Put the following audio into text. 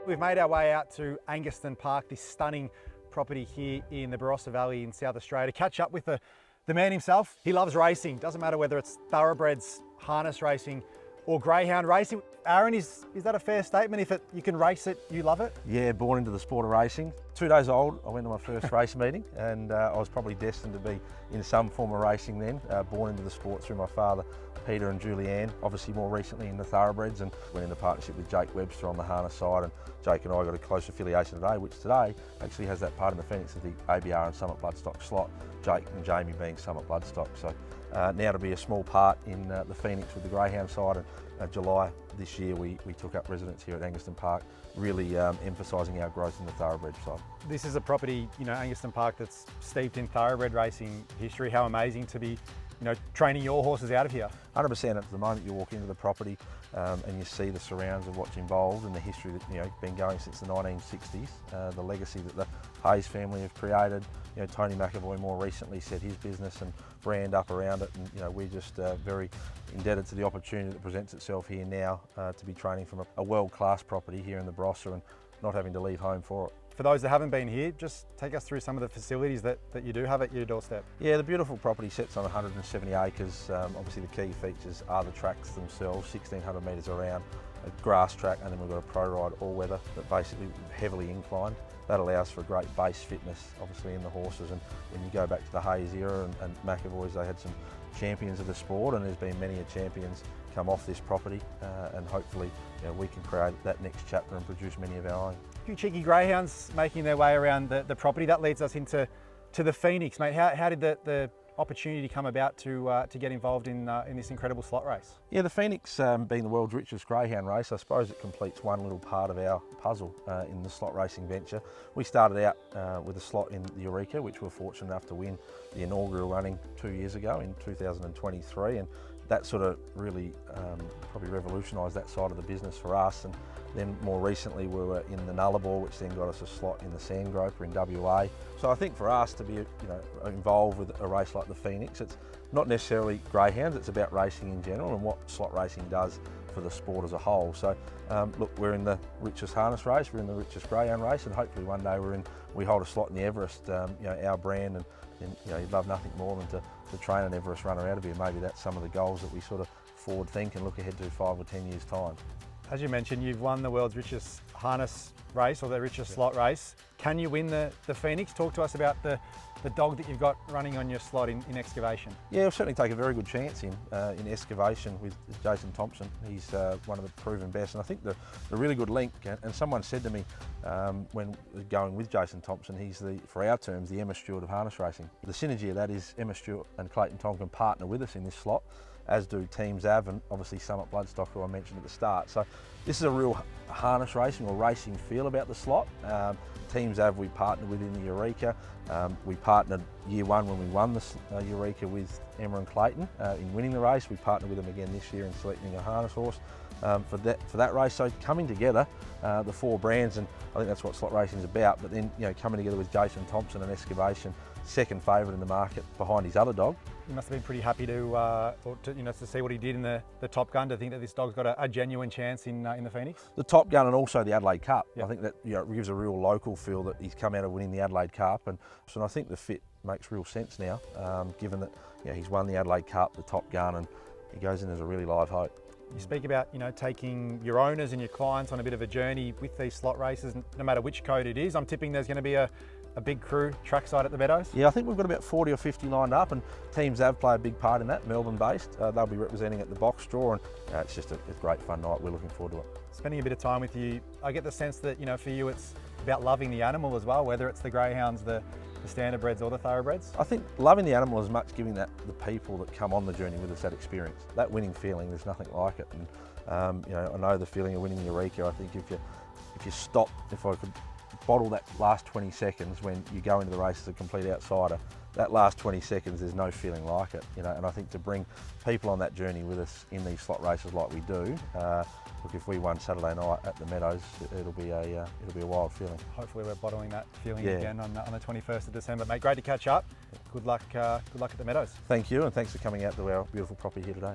We've made our way out to Angaston Park, this stunning property here in the Barossa Valley in South Australia, to catch up with the man himself. He loves racing, doesn't matter whether it's thoroughbreds, harness racing or greyhound racing. Aaron, is that a fair statement? If you can race it, you love it? Yeah, born into the sport of racing. 2 days old, I went to my first race meeting, and I was probably destined to be in some form of racing then. Born into the sport through my father, Peter and Julianne, obviously more recently in the thoroughbreds, and went into partnership with Jake Webster on the harness side, and Jake and I got a close affiliation today, which today actually has that part in the Phoenix of the ABR and Summit Bloodstock slot, Jake and Jamie being Summit Bloodstock. So now to be a small part in the Phoenix with the greyhound side, and July this year we took up residence here at Angaston Park, really emphasising our growth in the thoroughbred side. This is a property, Angaston Park, that's steeped in thoroughbred racing history. How amazing to be training your horses out of here. 100%. At the moment you walk into the property and you see the surrounds of what's involved and the history that been going since the 1960s, the legacy that the Hayes family have created. Tony McAvoy more recently set his business and brand up around it, and we're just very indebted to the opportunity that presents itself here now to be training from a world-class property here in the Barossa and not having to leave home for it. For those that haven't been here, just take us through some of the facilities that you do have at your doorstep. Yeah, the beautiful property sits on 170 acres. Obviously the key features are the tracks themselves, 1,600 metres around, a grass track, and then we've got a pro ride all-weather that basically heavily inclined. That allows for great base fitness, obviously, in the horses. And when you go back to the Hayes era and McAvoy's, they had some champions of the sport, and there's been many champions come off this property, and hopefully we can create that next chapter and produce many of our own. A few cheeky greyhounds making their way around the property. That leads us into the Phoenix, mate. How did the opportunity come about to get involved in this incredible slot race? Yeah, the Phoenix being the world's richest greyhound race, I suppose it completes one little part of our puzzle in the slot racing venture. We started out with a slot in the Eureka, which we were fortunate enough to win the inaugural running 2 years ago in 2023, and that sort of really probably revolutionised that side of the business for us. And then more recently we were in the Nullarbor, which then got us a slot in the Sandgroper in WA. So I think for us to be involved with a race like the Phoenix, it's not necessarily greyhounds, it's about racing in general and what slot racing does for the sport as a whole. So look, we're in the richest harness race, we're in the richest greyhound race, and hopefully one day we hold a slot in the Everest, our brand, and you'd love nothing more than to train an Everest runner out of here. Maybe that's some of the goals that we sort of forward think and look ahead to 5 or 10 years' time. As you mentioned, you've won the world's richest harness race, or the richest slot race. Can you win the Phoenix? Talk to us about the dog that you've got running on your slot in Excavation. Yeah, we'll certainly take a very good chance in Excavation with James Thompson. He's one of the proven best, and I think the really good link, and someone said to me when going with Jason Thompson, he's for our terms, the Emma Stewart of harness racing. The synergy of that is Emma Stewart and Clayton Tonkin partner with us in this slot, as do Team Zav and obviously Summit Bloodstock, who I mentioned at the start. So this is a real harness racing or racing feel about the slot. Team Zav we partnered with in the Eureka. We partnered year one when we won the Eureka with Emma and Clayton in winning the race. We partnered with them again this year in selecting a harness horse for that race. So coming together, the 4 brands, and I think that's what slot racing is about, but then coming together with Jason Thompson and Excavation, second favourite in the market behind his other dog. You must have been pretty happy to see what he did in the Top Gun, to think that this dog's got a genuine chance in the Phoenix. The Top Gun and also the Adelaide Cup. Yep. I think that gives a real local feel that he's come out of winning the Adelaide Cup, and so I think the fit makes real sense now, given that he's won the Adelaide Cup, the Top Gun, and he goes in as a really live hope. You speak about taking your owners and your clients on a bit of a journey with these slot races, no matter which code it is. I'm tipping there's going to be a big crew trackside at the Meadows. Yeah, I think we've got about 40 or 50 lined up, and Team Zav play a big part in that, Melbourne-based. They'll be representing at the box draw, and it's just a great fun night. We're looking forward to it. Spending a bit of time with you, I get the sense that for you it's about loving the animal as well, whether it's the greyhounds, the standardbreds or the thoroughbreds. I think loving the animal is much giving the people that come on the journey with us that experience. That winning feeling, there's nothing like it. And I know the feeling of winning the Eureka. I think if you stop, if I could bottle that last 20 seconds when you go into the race as a complete outsider, that last 20 seconds, there's no feeling like it. And I think to bring people on that journey with us in these slot races like we do, look, if we won Saturday night at the Meadows, it'll be a wild feeling. Hopefully we're bottling that feeling again on the 21st of December. Mate, great to catch up. Good luck at the Meadows. Thank you, and thanks for coming out to our beautiful property here today.